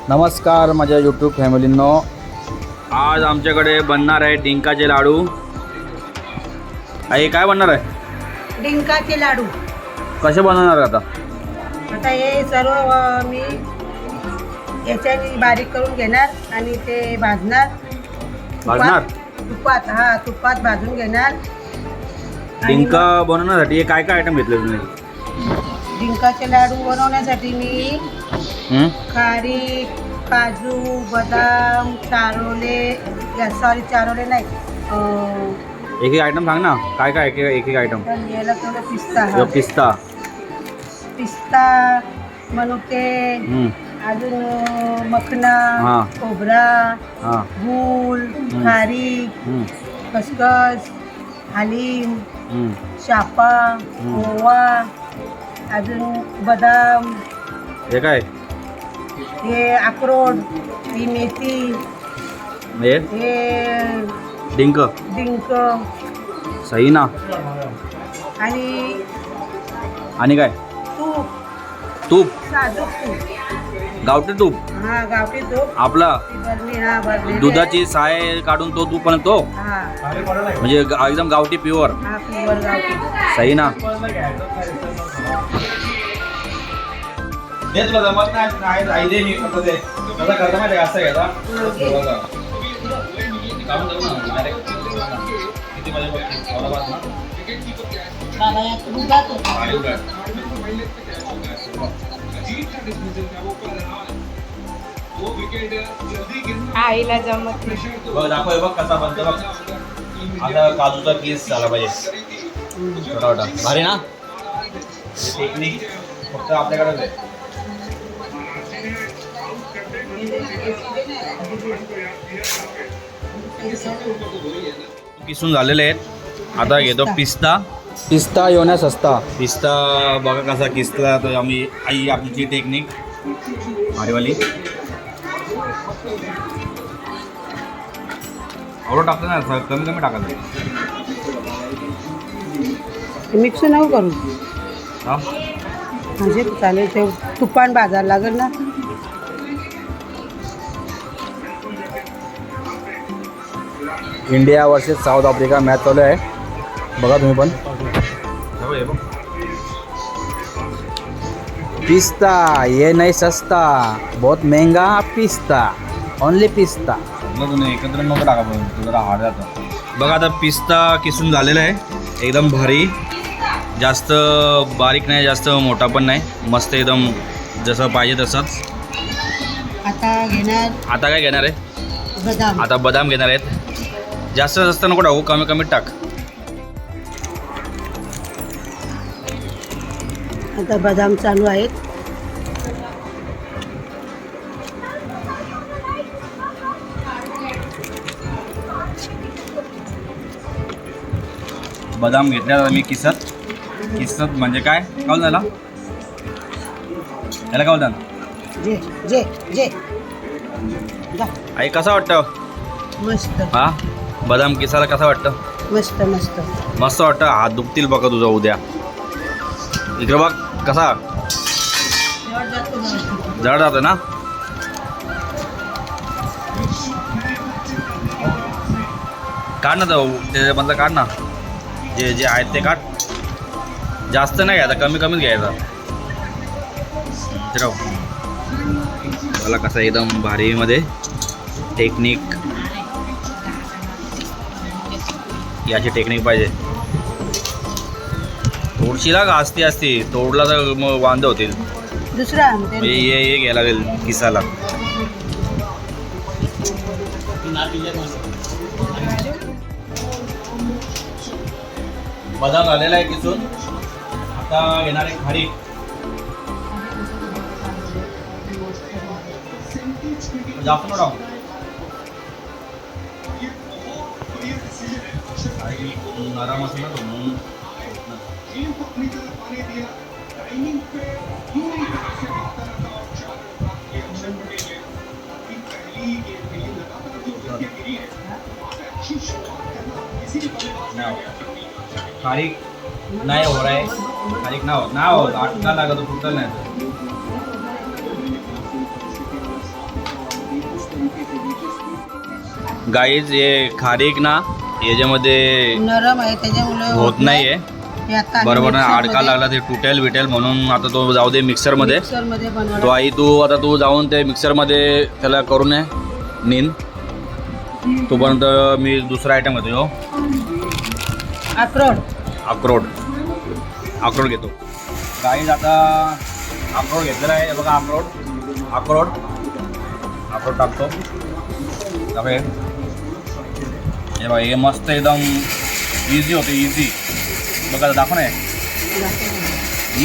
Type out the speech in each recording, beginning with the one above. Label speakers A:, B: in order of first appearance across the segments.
A: नमस्कार माझ्या यूट्यूब फॅमिलींनो, आज आमच्याकडे बनणार आहे डिंकाचे लाडू. आई काय बनणार आहे?
B: डिंकाचे लाडू.
A: कसे बनवणार आता?
B: आता हे सर्व मी याच्याने बारीक करून घेणार आणि ते भाजणार. तुपात भाजून घेणार.
A: डिंका बनवण्यासाठी काय काय आयटम घेतले तुम्ही?
B: डिंकाचे लाडू बनवण्यासाठी मी खारीक, काजू, बदाम, चारोले नाही,
A: एक एक आयटम सांग ना. काय काय एक एक आयटम?
B: याला थोडं पिस्ता, मनुके, अजून मखना, खोबरा, गूळ, खारीक, खसखस, हालीम, शापा, ओवा, अजून बदाम,
A: हे काय?
B: हे अक्रोड, ही मेथी, हे
A: डिंक सही ना. आणि काय? तूप,
B: साजूक तूप,
A: गावठी तूप.
B: गावठी तूप
A: आपला
B: भरली
A: दुधाची साय काढून तो तूप बनतो, म्हणजे एकदम गावठी प्युअर.
B: प्युअर गावठी.
A: सही ना.
C: तेच बघा मग नाही राहिले मी फक्त ते मला करता माहिती असं घ्यायचा काम करू ना डायरेक्ट किती वाजे बघ औरंगाबाद ना
B: बाबा या दुधात आईला जमत नाही.
C: बघ दाखव बघ कसा बनतो बघ. आता काजूचा केस झाला पाहिजे छोटा छोटा भारी ना. टेक्निक फक्त आपल्याकडेच आहे.
A: किसून झालेले आहेत. आता घेतो पिस्ता योना सस्ता. पिस्ता बघा कसा किसला तो आम्ही. आई आपली टेक्निक भारीवाली. एवढं टाकलं ना, कमी कमी टाकायचं.
B: मिक्स नको करू.
A: हा
B: म्हणजे चालेल. ते तुपान बाजार लागेल ना.
A: India versus South Africa match चालू आहे, बघा तुम्ही पण. पिस्ता ये नहीं सस्ता, बहुत महंगा पिस्ता, ओनली पिस्ता. तुम्ही एकत्र नको टाका, जरा हार्ड जातं. बघा आता पिस्ता किसून झालेला आहे, एकदम भारी. जास्त बारीक नाही, जास्त मोठा पण नाही, मस्त एकदम जसं पाहिजे तसंच. आता काय घेणार आहे?
B: बदाम.
A: आता बदाम घेणार आहेत. जास्त नको टाकू, कमी कमी टाक.
B: आता बदाम चालू आहेत.
A: बदाम घेतल्या मी किसत म्हणजे काय काऊन झाला त्याला? काऊन झालं?
B: जे
A: आई कसा वाटतं?
B: मस्त.
A: हा बदाम किसाला कसा वाटतं?
B: मस्त मस्त
A: मस्त वाटतं. हात दुखतील बघा तुझा उद्या. इकडे बघ कसा जड जातं ना. काढ ना त्याच्यामधलं, काढ ना. जे जे आहेत ते काढ. जास्त नाही घ्यायचा, कमी कमीच घ्यायचा. मला कसं एकदम भारीमध्ये टेक्निक, याची टेक्निक पाहिजे. तोडशीला का असती तोडला तर मग वांदे होतील.
B: दुसरा
A: हे घ्यायला लागेल किसाला. बदाम झालेला आहे किसून. आता घेणार आहे खारीक. जास्त नको टाकू. नरम असेल ना तो. खारीक नाही हो रहा है, खारीक ना हो, अटका लगा तो फुटल नाही. गाईज हे खारीक ना याच्यामध्ये
B: नरम आहे त्याच्यामुळे
A: होत नाहीये
B: हे आता आम्ही
A: बरोबर ना
B: मिक्सरमध्ये-
A: अडका लागला ते तुटेल विटेल म्हणून आता तो जाऊ दे मिक्सरमध्ये
B: मिक्सरमध्ये
A: तो
B: बनवला.
A: आई तू जाऊन ते मिक्सरमध्ये त्याला करून ये नीन तोपर्यंत मी दुसरा आयटम घेतो हो
B: अक्रोड
A: अक्रोड घेतो गाईज आता अक्रोड घेतलेला आहे हे बघा अक्रोड टाकतो हे बघा हे मस्त एकदम इझी होते इझी बघा दाखव ना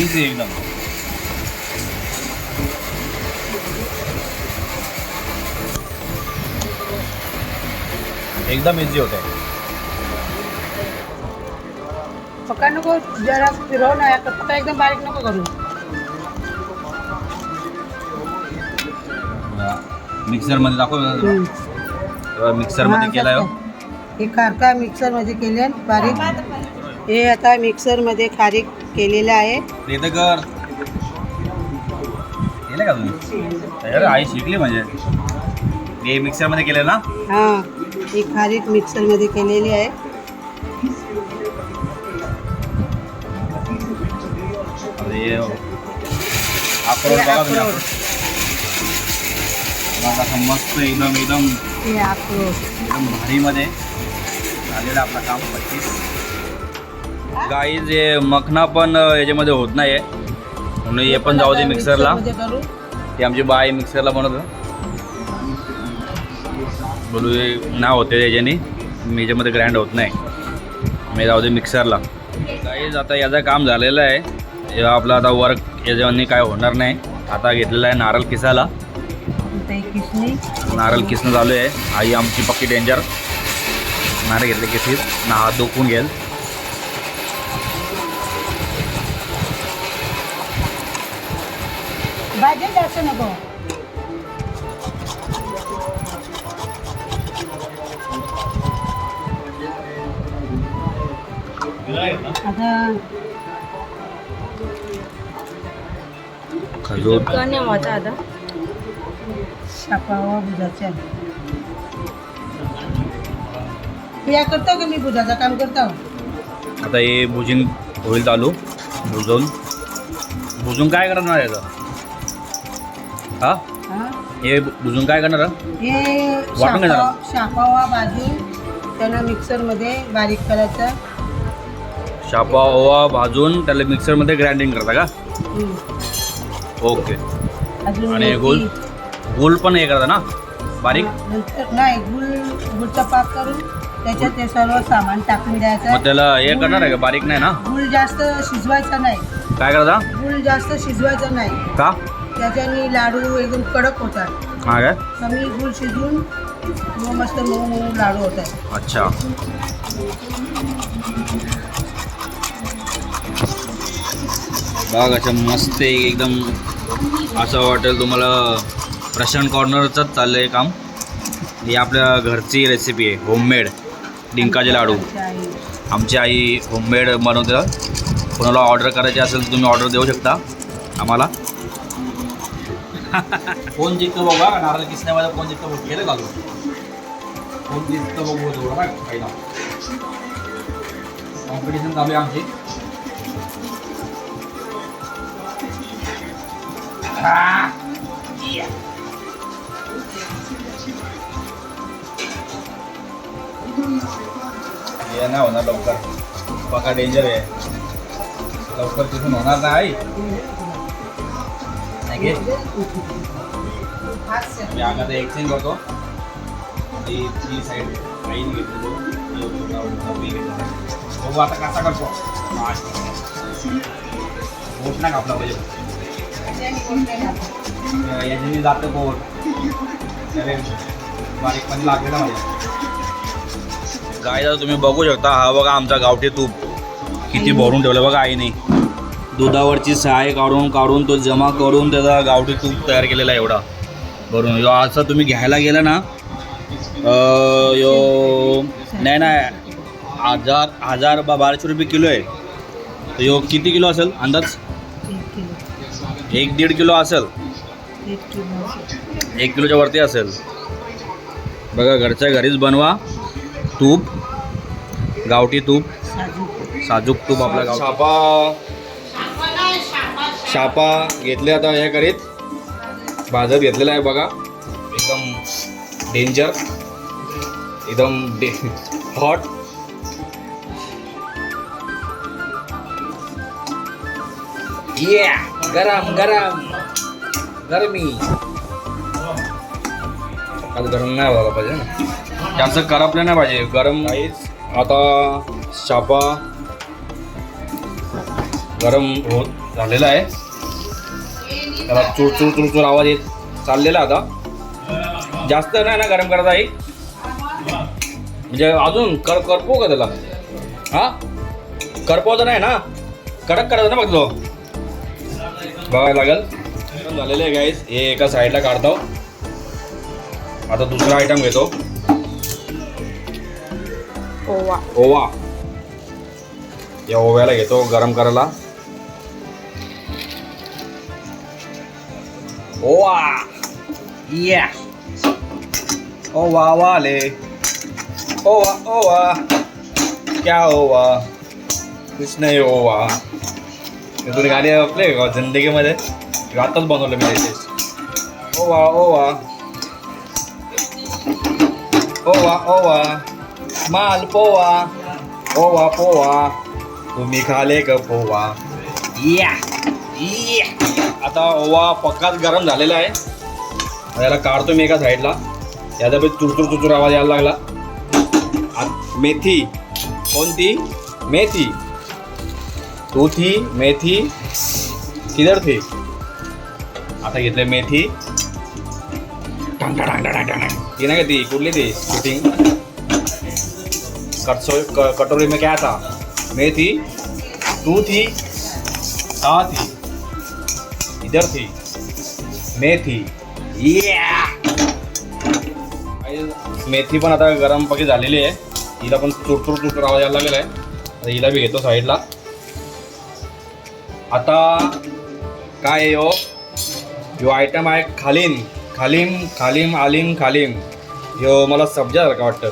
A: इझी एकदम इझी होते
B: पका नको जरा फिरव ना पका एकदम बारीक नको करू.
A: मिक्सरमध्ये दाखव मिक्सरमध्ये केला हो
B: हे खारका मिक्सरमध्ये केले बारीक. हे आता मिक्सरमध्ये खारीक केलेलं आहे.
A: ते कर केलं का तुम्ही अरे आई शिकली म्हणजे हे मिक्सरमध्ये केलं ना
B: हां ही खारीक मिक्सरमध्ये केलेली आहे.
A: अरे अक्रोड बघा तुम्ही
B: अक्रोड.
A: असं मस्त एकदम
B: हे अक्रोड
A: एकदम भारीमध्ये झालेलं आपलं काम 25 गाईज हे मखना पण याच्यामध्ये होत नाही आहे म्हणून हे पण जाऊ दे मिक्सरला
B: करू.
A: ते आमची बाई मिक्सरला बनवतो बोलू हे ना होते याच्याने याच्यामध्ये ग्राइंड होत नाही मी जाऊ दे मिक्सरला गाईज आता याचं काम झालेलं आहे हे आपलं आता वर्क याच्याने काय होणार नाही आता घेतलेलं आहे नारळ किसायला
B: इथे किसणी
A: नारळ किसणं चालू आहे आई आमची पक्की डेंजर नारळ घेतले किसीत ना हात दुखून घेईल
B: भाजी जास्त नको. आता
A: खजूर
B: शापावा बुजाच्या या करतो का मी बुजाचं काम करतो.
A: आता हे भुजिंग होईल चालू भुजून काय करणार याचं हा
B: हां
A: हे भुजून काय करणार
B: हे
A: वाटून घेणार?
B: शापावा भाजून त्याला मिक्सरमध्ये बारीक करायचं.
A: शापा ओवा भाजून त्याला मिक्सरमध्ये ग्राइंडिंग करता का ओके
B: अजून
A: आणि
B: मेथी.
A: गुळ पण हे करता ना बारीक
B: नंतर नाही गुळचा पाक करून त्याच्यात ते सर्व सामान टाकून द्यायचं.
A: मग त्याला हे करणार आहे का बारीक नाही ना
B: गुळ जास्त शिजवायचा नाही.
A: काय करता
B: गुळ जास्त शिजवायचा नाही
A: का
B: त्याच्याने लाडू एकदम कडक होतात.
A: हा काय
B: कमी गुळ शिजवून मग मस्त मऊ मऊ लाडू होतात.
A: अच्छा बघ असं मस्त एकदम असं वाटेल तुम्हाला प्रशांत कॉर्नरचंच चाललं आहे काम ही आपल्या घरची रेसिपी आहे होममेड डिंकाचे लाडू
B: आई
A: आमची आई होममेड बनवते कोणाला ऑर्डर करायची असेल तर तुम्ही ऑर्डर देऊ शकता आम्हाला कोण जिंकतं बघा नारळ किसण्यामध्ये कोण जिंकतं बघ केलं का कोण जिंकतं बघू तेवढं काय पहिला कॉम्पिटिशन चालू आहे आमची हे नाही होणार लवकर बघा डेंजर आहे लवकर तिथून होणार नाही मी आता एक्सचेंज करतो ती साईड आईने घेतली बघू आता कसा करतो बोट नाही कापला पाहिजे याच्याने जातं बोट त्याने बारीक पण लागलेला माझ्या गायला तुम्ही बघू शकता हा बघा आमचा गावठी तूप किती भरून ठेवलं बघा आईने दुधावरची साय काढून तो जमा करून त्याचा गावठी तूप तयार केलेला आहे एवढा भरून यो असं तुम्ही घ्यायला गेला ना यो नाही 1200 रुपये किलो आहे तर यो किती किलो असेल अंदाज 1-1.5 किलो असेल 1 किलोच्या वरती असेल बघा घरच्या घरीच बनवा. तूप, गावठी तूप, साजूक तूप आपला गाव. शापा घेतले आता हे करीत भाजत घेतलेला आहे बघा. एकदम डेंजर, एकदम हॉट. गरम गरम गरमी. आज गरम नाही व्हायला पाहिजे ना, जास्त करपलं नाही पाहिजे, गरम काहीच. आता शापा गरम होत झालेला आहे. त्याला चुरचूर चुरचूर आवाज येत चाललेला आता. जास्त नाही ना गरम करत आहे, म्हणजे अजून करपो का त्याला? हा करपवतं नाही ना, कडक करायचं ना बघतो. बघायला लागेल. झालेलं आहे गाईस. हे एका साईडला काढतो. आता दुसरा आयटम घेतो,
B: ओवा.
A: ओवा. या ओव्याला घेतो गरम करायला. ओवा या ओवा वाले. ओवा ओवा क्या ओवा, कुछ नाही ओवा. तुम्ही गाडी आपले का जिंदगीमध्ये आताच बनवलं मी त्याचे. ओवा ओवा ओवा ओवा माल पोवा. ओवा पोवा तुम्ही खाले का पोवा. या आता ओवा पक्काच गरम झालेला आहे. याला काढतो मी एका साईडला. याचा पण चुरचुर चुरचुर आवाज यायला लागला. मेथी, कोणती मेथी? तू थी मेथी किधर थी? आता घेतले मेथी. ती नाही का ती कुठली ती शूटिंग कटोरी में क्या था? मेथी. तू थी, ता थी, इधर थी मेथी. मेथी पण आता गरम पकी झालेली आहे. हिला पण चुरचुर चुरचुर आवाज यायला लागलेला आहे. आता हिला बी घेतो साईडला. आता काय यो आयटम आहे खालीम खालीम खालीम आलिम खालीम. यो मला सब्जासारखं वाटतं.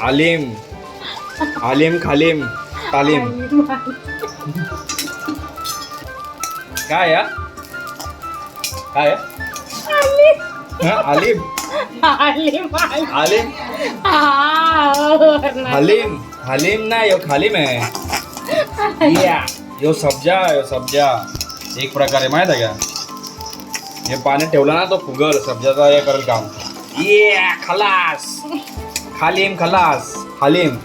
A: आलिम आलिम खालीम तालीम. काय या काय आलिम आलिम हलीम. हलीम नाही, यो खालीम आहे. यो सब्जा एक प्रकारे माहित आहे का? हे पाण्यात ठेवलं ना तो फुगल, सब्जाचा हे करेल काम. खलास खालीम खलास हलीम.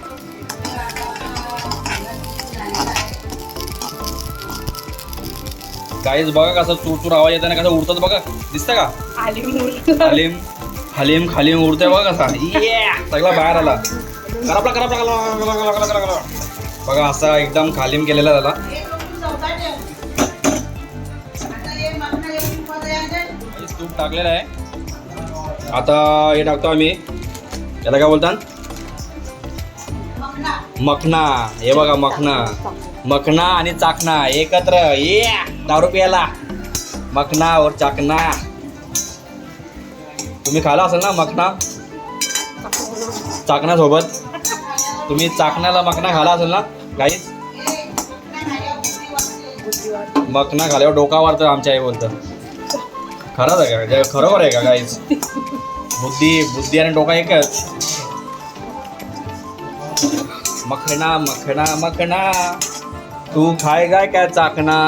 A: गाईज बघा कसं चूरचूर आवाज येतो ना, कसं उडतात बघा, दिसतं का? हलीम हलीम खालीम उडतंय बघा कसा. सगळा बाहेर आला. करपला बघा असा एकदम खालीम केलेला झाला. तूप टाकलेलं आहे. आता हे टाकतो आम्ही, याला काय बोलतात? मखना. हे बघा मखना. मखना आणि चाकणा एकत्र. दारू प्यायला मखना और चाकणा. तुम्ही खाला असेल ना मखना चाकणा सोबत? तुम्ही चाकण्याला मखना खाला असेल ना गाईज? मखना खाल्यावर डोका वाढतं आमच्या आई बोलतं. खरंच आहे का? खरोखर आहे का गाईज? बुद्धी आणि डोका एकच. मखना मखना मखना तू खाएगा क्या चाकणा?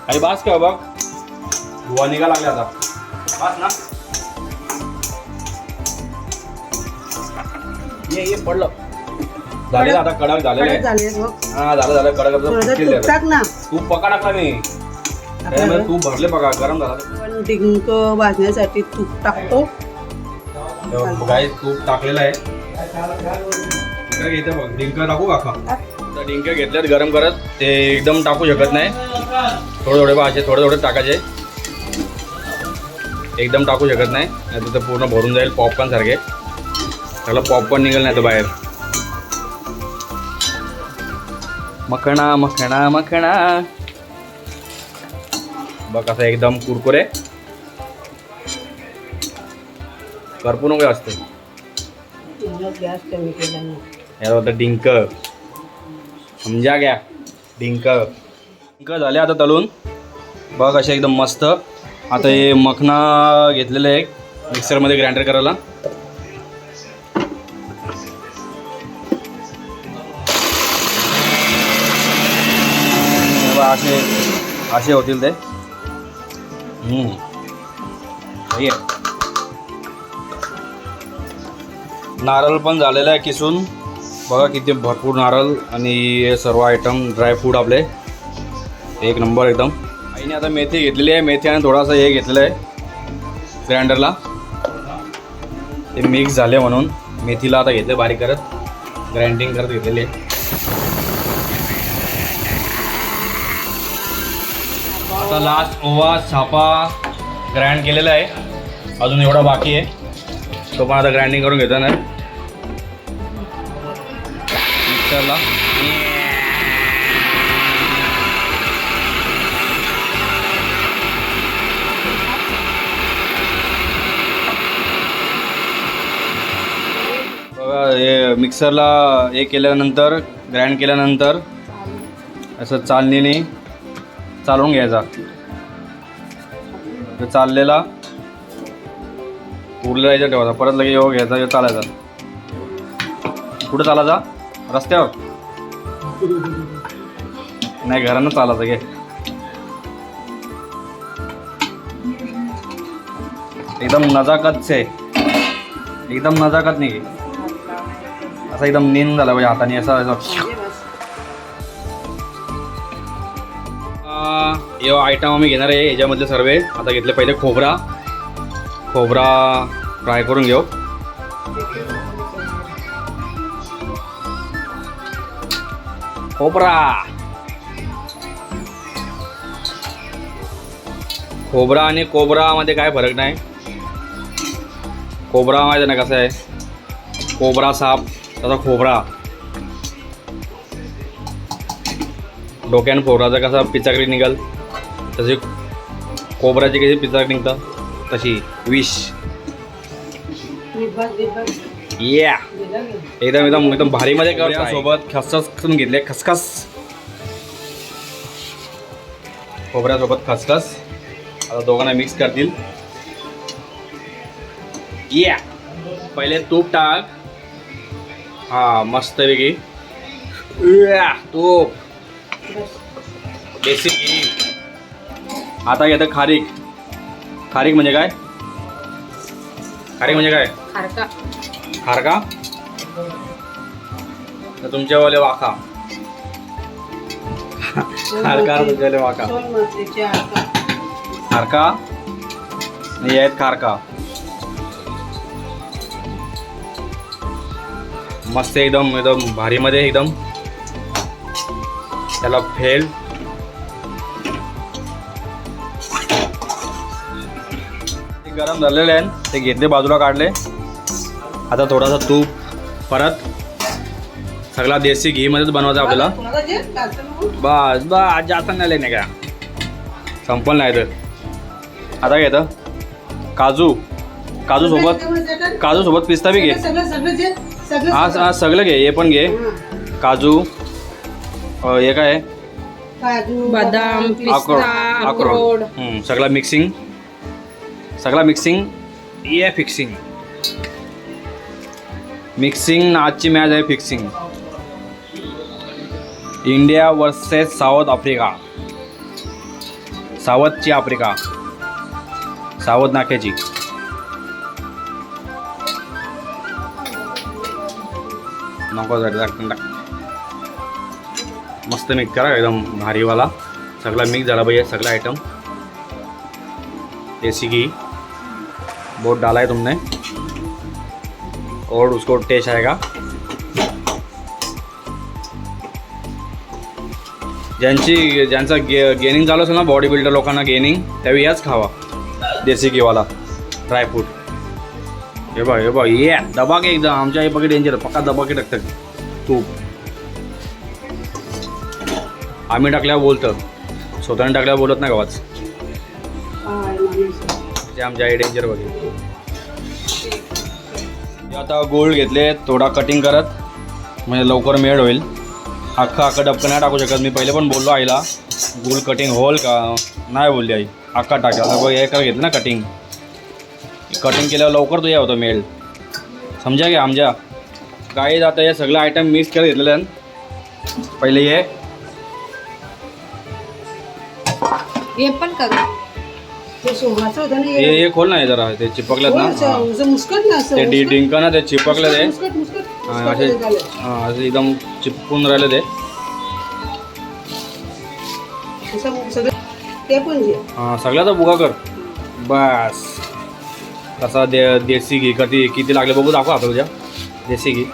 A: अरे बास का बघ, धुवा निघा लागला आता. बास ना. ये पडलं. झालेलं आता कडक झालेलं आहे. हा झालं कडक. तूप पका टाकला मी. त्यामुळे तूप भरले बघा, गरम झाला.
B: पण डिंक भाजण्यासाठी तूप टाकतो.
A: गाईस तूप टाकलेलं आहे. घेते बघ, डिंक टाकू काका? डिंक घेतल्यात गरम करत. ते एकदम टाकू शकत नाही. थोडे पाहिजे, थोडे टाकायचे. एकदम टाकू शकत नाही, नाही तर पूर्ण भरून जाईल पॉपकॉर्न सारखे. त्याला पॉपकॉर्न निघेल नाही तर बाहेर. मखणा मखणा मखणा
C: बघ असं एकदम कुरकुरे करपून वगैरे असते.
B: गॅस कमी केला नाही.
C: याला होतं डिंक, समजा घ्या डिंक. डिंक झाले आता तळून बघ असे एकदम मस्त. आता हे मखना घेतलेलं आहे मिक्सरमध्ये ग्राइंडर करायला. असे असे होतील ते. हे नारळ पण झालेलं आहे किसून. बघा किती भरपूर नारळ आणि हे सर्व आयटम ड्रायफ्रूट आपले एक नंबर एकदम. आईने आता मेथी घेतलेली आहे. मेथी आणि थोडासा हे घेतलेलं आहे ग्राइंडरला. ते मिक्स झाले म्हणून मेथीला आता घेतले बारीक करत, ग्राइंडिंग करत घेतलेली आहे. आता लास्ट ओवा छापा ग्राइंड केलेला आहे. अजून एवढा बाकी आहे, तो पण आता ग्राइंडिंग करून घेतो ना मिक्सरला. बघा हे मिक्सरला हे केल्यानंतर ग्राइंड केल्यानंतर असं चालणीने चालवून घ्यायचा. तो चाललेला उरला यायचा ठेवायचा, परत लगे येऊ घ्यायचा, येऊ चालायचा. कुठं चालायचा? रस्त्यावर नाही, घरानं चालायचं घे. एकदम नजाकत से, एकदम नजाकत नाही, असं एकदम नीन झाला पाहिजे हाताने असं असं. हे आयटम आम्ही घेणार आहे याच्यामधले सर्व. आता घेतले पहिले खोबरा फ्राय करून घेऊ. खोबरा आणि कोबरामध्ये काय फरक नाही. कोबरा माहिती ना कसं आहे, कोबरा साप तसा खोबरा. डोक्यानं फोडाचा कसा पिचाकरी निघाल तशी कोबराची कशी पिचाकरी निघतं तशी विष. या एकदम एकदम एकदम भारीमध्ये कर. सोबत खसखस करून घेतले, खसखस खोबऱ्यासोबत खसखस. आता दोघांना मिक्स करतील. या पहिले तूप टाक. हा मस्त वेगळी तूप बेसिक घी. आता घेतं खारीक. खारीक म्हणजे काय? खारीक म्हणजे काय? खारका तर तुमच्यावाले वाखा. खारका तुमच्यावाले वाखा. खारका नाही आहेत खारका. मस्त एकदम एकदम भारीमध्ये एकदम त्याला फेल. गरम झालेले आहे ते घेतले बाजूला काढले. आता थोडासा तूप परत सगळा देसी घी मध्येच बनवायचा आपल्याला. बस बस जास्त नाही का संपल नाही तर. आता घेतं काजू. काजू सोबत पिस्ता बी घे. हा सगळं घे, हे पण घे. काजू हे काय
B: बदाम,
C: अक्रोड सगळा मिक्सिंग ये फिक्सिंग. मिक्सिंग आजची मॅच आहे fixing. India versus South Africa. सावधची आफ्रिका, सावध नाक्याची. नको टाक. मस्त मिक्स करा एकदम भारीवाला. सगळा मिक्स झाला भैया सगळा आइटम. देसी घी बहुत डाला है तुमने और उसको टेस्ट आएगा. ज्यांचा गेनिंग चालू असेल ना, बॉडी बिल्डर लोकांना गेनिंग, त्यावेळी याच खावा देसी घीवाला ड्रायफ्रूट. हे बघ ये दबा के एकदम. आमच्या आई बघा डेंजर पक्का दबा के टाकतात तूप. आम्ही टाकल्यावर बोलतं, स्वतःने टाकल्यावर बोलत नाही गावाच. ते आमच्या आई डेंजर बघे. आता गोल्ड घेतले थोडा कटिंग करत म्हणजे लवकर मेड होईल. अख्खा डबकं नाही टाकू शकत. मी पहिले पण बोललो आईला गोल्ड कटिंग होईल का, नाही बोलली आई. अख्खा टाका. आता बघ हे कर घेतलं ना कटिंग केल्यावर लवकर तुझ्या होतं मेल. समजा की आमच्या काही आता हे सगळं आयटम मिक्स करत घेतलेलं आहे. पहिले
D: हे पण करू.
B: ते सोमाचं होतं ना
C: हे खोल नाही जरा ते चिपकलेत ना.
B: मुस्कट ना असं
C: ते डिंक ना ते चिपकले ते
B: मुस्कट
C: असे असे एकदम चिपकून राहिले ते.
B: सगळं ते पण घे.
C: हां सगळ्याचा बुगा कर बस. कसा देसी घी किती लागले बघू दाखवा आता तुझ्या. देसी घी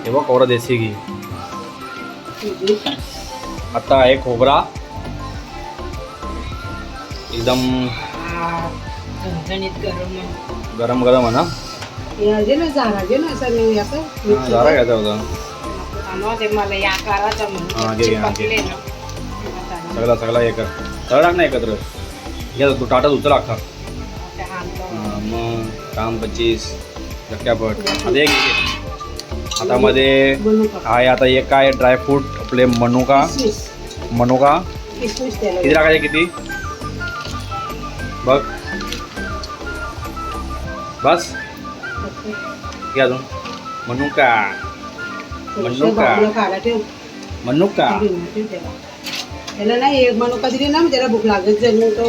C: हे बघ कोरा देसी घी. आता आहे खोबरा एकदम गरम गरम आहे ना.
B: हे ना झाराजे ना असं मी असं
C: जरा घ्यायचा होता.
D: मला या करायचं
C: हां घे सगळा हे कर. सगळं टाक ना एकत्र घ्या. तू टाटाच उचल अख्खा. मग काम 25 धक्क्यापट. आता एक आता मध्ये आहे. आता एक काय ड्रायफ्रूट आपले मनुका
B: किसमिस
C: किती टाकायचे किती बघ बस. घे अजून मनुका
B: त्याला नाही एक मनुका दिली ना त्याला भूक लागत जाईल मग तो.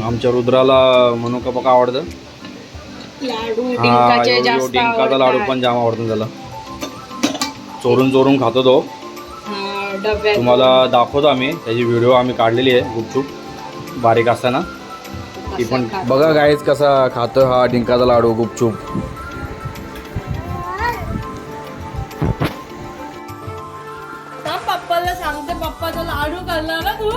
C: आमच्या रुद्राला मनुका बघा आवडतं.
D: लाडू
C: हा डिंकाचा लाडू पण जाम आवडतो त्याला. चोरून खातो तो.
D: डब्यात
C: तुम्हाला दाखवतो आम्ही त्याची व्हिडिओ आम्ही काढलेली आहे गुपचूप बारीक असताना. ती पण बघा गाईज कसा खातो हा डिंकाचा लाडू गुपचूप.
D: पप्पाला सांगते पप्पाचा लाडू खाल्ला ना तू.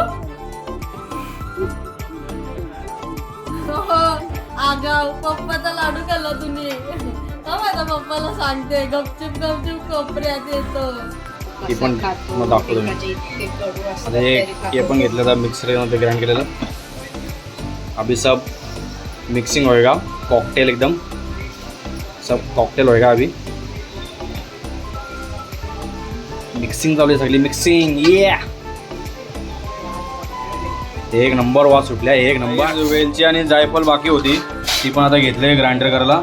D: आगाव पप्पाचा लाडू खाल्ला तुम्ही. माझ्या पप्पाला सांगते गपचूप कोपऱ्यात येतो.
C: ती पण मग दाखवतो मी. आता हे पण घेतलं तर मिक्सरमध्ये ग्राइंड केलेलं. अभी सब मिक्सिंग होएगा कॉकटेल एकदम सब कॉकटेल होएगा. अभी मिक्सिंग चालू आहे सगळी मिक्सिंग. एक नंबर वास सुटल्या एक नंबर. वेलची आणि जायफळ बाकी होती ती पण आता घेतले ग्राइंडर करायला.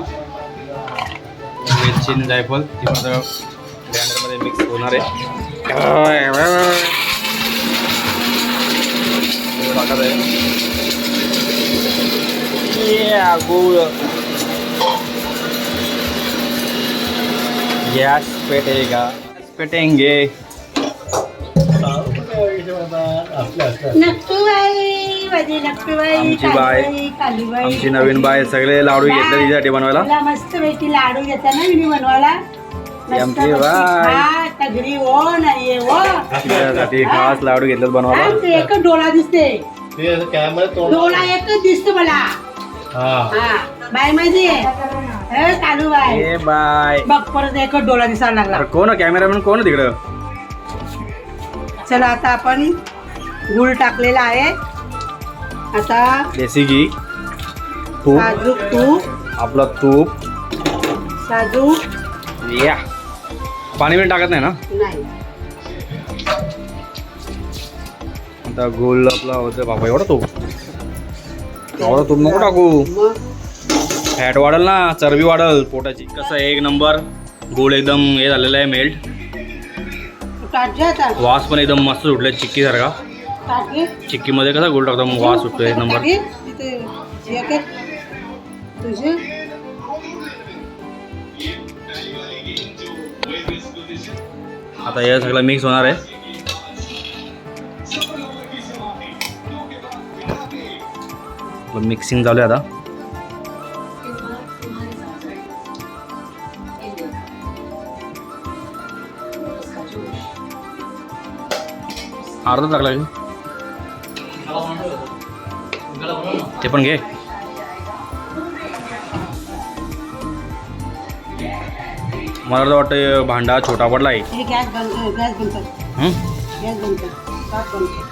C: वेलची आणि जायफळ ती पण आता ग्राइंडरमध्ये मिक्स होणार आहे. टाकत आहे गुळ. गॅस पेटेंगे. आमची नवीन बाय सगळे लाडू घेतले तिच्यासाठी बनवायला.
B: मस्त पैकी लाडू घेता ना मी बनवायला.
C: आमची बाय
B: घरी ओ नाही
C: तिच्यासाठी खास लाडू घेतले बनवायला.
B: एकच डोळा दिसते. डोळा एकच दिसतो मला. बाय माहिती आहे कालू बाय
C: बाय.
B: बघ परत एकच डोळा दिसायला लागला.
C: कोण कॅमेरामॅन कोण तिकडं.
B: चला आता आपण गुळ टाकलेला आहे. आता
C: देसी घी तूप
B: साजूक तूप
C: आपलं तूप
B: साजूक
C: या. पाणी पण टाकत नाही ना.
B: नाही
C: आता गोल आपला होतं बाबा. एवढा तूप नको टाकू.
B: मग
C: फॅट वाढल ना चरबी वाढल पोटाची. कसं एक नंबर गोल एकदम हे झालेलं आहे मेल्ट.
B: टाकजे आता.
C: वास पण एकदम मस्त सुटला चिक्की सारखा.
B: टाकले
C: चिक्कीमध्ये कसा गोल टाकतो मग वास सुटतो एक नंबर.
B: तुझे
C: आता हे सगळं मिक्स होणार आहे. मिक्सिंग चालू आहे आता. अर्धा टाकला ते पण घे. मला तर वाटतं भांडा छोटा पडला आहे.
B: हे गॅस बंद गॅस बंद कर. गॅस बंद कर. ताप बंद कर.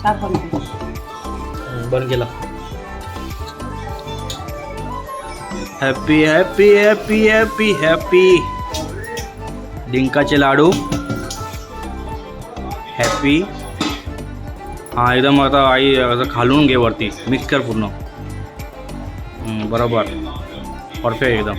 B: साफ बंद कर.
A: बंद केला. Happy happy happy happy happy डिंकाचे लाडू हॅपी. हा एकदम आता आई असं खालून घे वरती मिक्स कर पूर्ण. बरोबर परफेक्ट एकदम.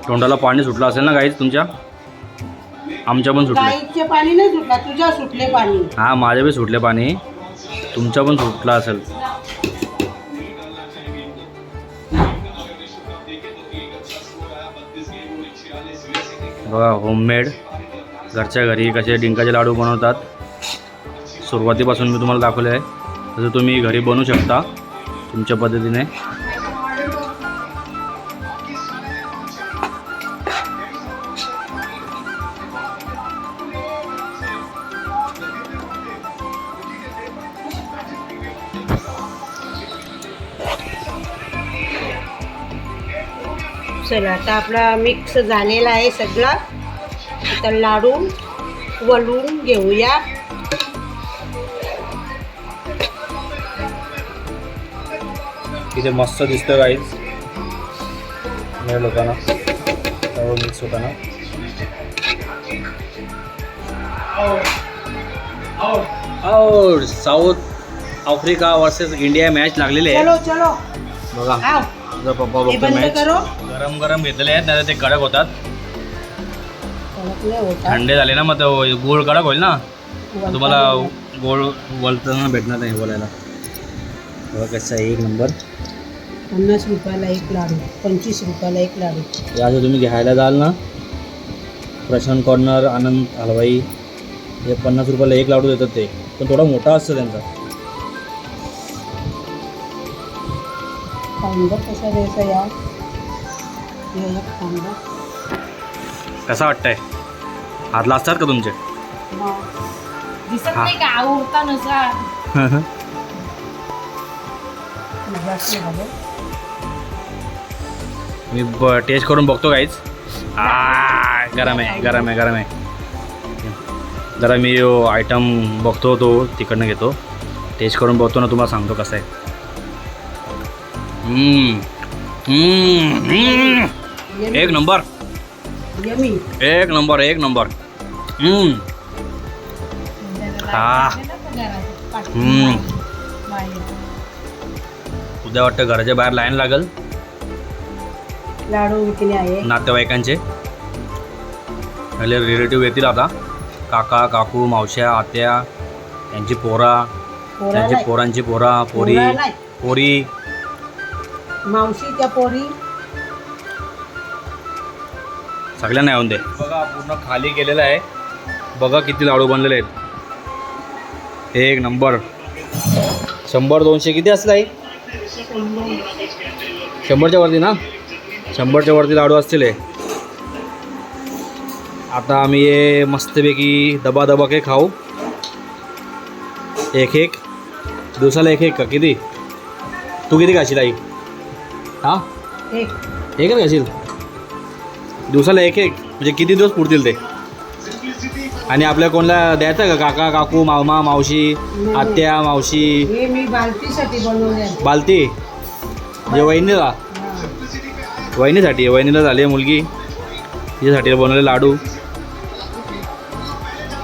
A: तोंडाला पाणी सुटलं असेल ना गाईच तुमच्या? आमच्या पण सुटले.
B: गाईचे पाणी नाही सुटला, तुझ्या सुटले पाणी.
A: हा माझ्या बी सुटले पाणी, तुमच्या पण सुटला असेल. बघा होममेड घरच्या घरी कसे डिंकाचे लाडू बनवतात. सुरुवातीपासून मी तुम्हाला दाखवले आहे, तसं तुम्ही घरी बनवू शकता तुमच्या पद्धतीने.
B: चला आता आपला मिक्स झालेला आहे सगळा. आता लाडू वळून घेऊया.
A: इथे मस्त दिसतं गाईज या लोकांना सर्व मिक्स होताना. और south Africa versus India match लागलेली आहे.
B: चलो चलो
A: बघा
B: आओ.
A: तुझा पप्पा
B: हे
A: बघतो
B: बंद
A: मॅच.
B: करो.
A: गरम गरम घेतलेले आहेत नाही ते कडक होतात.
B: नाही होता.
A: थंडे झाले ना मग ते गोळ कडक होईल ना, तुम्हाला गोळ वळताना भेटणार नाही बोलायला. बघा कसं आहे एक नंबर.
B: 50 रुपयाला एक लाडू, 25 रुपयाला एक लाडू.
A: या जर तुम्ही घ्यायला जाल ना प्रशांत कॉर्नर आनंद हलवाई हे 50 रुपयाला एक लाडू देतात ते, पण थोडा मोठा असतो त्यांचा.
B: कांदा कसा द्यायचा यार? हे एक कांदा.
A: कसा वाटतंय? हात लाजतात का तुमचे?
D: दिसत नाही का आवडता नसा.
B: जास्त झालं.
A: मी टेस्ट करून बघतो काहीच. गरम आहे गरम आहे गरम आहे. जरा मी आयटम बघतो तो तिकडनं घेतो, टेस्ट करून बघतो ना तुम्हाला सांगतो कसं आहे. एक नंबर
B: यमी.
A: एक नंबर एक नंबर. हा उद्या वाटतं घराच्या बाहेर लाईन लागल
B: लाडू विकले आहे.
A: नातेवाईकांचे. पहिले रिलेटिव्ह येतील आता, काका काकू मावश्या आत्या त्यांची पोरा, त्यांची पोरांची पोरा पोरी पोरी
B: मावशीच्या पोरी
A: सगळ्यांना येऊन दे. बघा पूर्ण खाली केलेलं आहे. बघा किती लाडू बनलेले आहेत. एक नंबर. 100-200 किती असलं आहे? 100च्या वरती ना, 100च्या वरती लाडू असतील हे. आता आम्ही हे मस्तपैकी दबा के खाऊ. एक एक दिवसाला एक एक का किती? तू किती खाशील आई? हां एकच खाशील दिवसाला एक एक म्हणजे किती दिवस पुरतील ते? आणि आपल्या कोणाला द्यायचं का? काका काकू मामा मावशी आत्या मावशी?
B: हे मी बालतीसाठी बनवले.
A: बालती जे वहिनीला वहिनीसाठी वहिनीला झाली आहे मुलगी, तिच्यासाठी बनवले लाडू.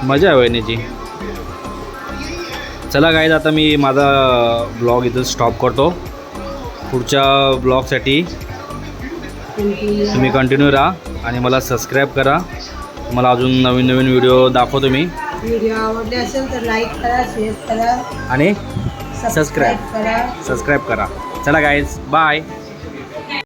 A: मजा आहे वहिनीची. चला गाईज आता मी माझा ब्लॉग इथं स्टॉप करतो. पुढच्या ब्लॉगसाठी तुम्ही कंटिन्यू राहा आणि मला सबस्क्राईब करा. मला अजून नवीन नवीन व्हिडिओ दाखवतो मी.
B: व्हिडिओ आवडले असेल तर लाईक करा, शेअर करा
A: आणि
B: सबस्क्राईब करा.
A: सबस्क्राईब करा. चला गाईज बाय.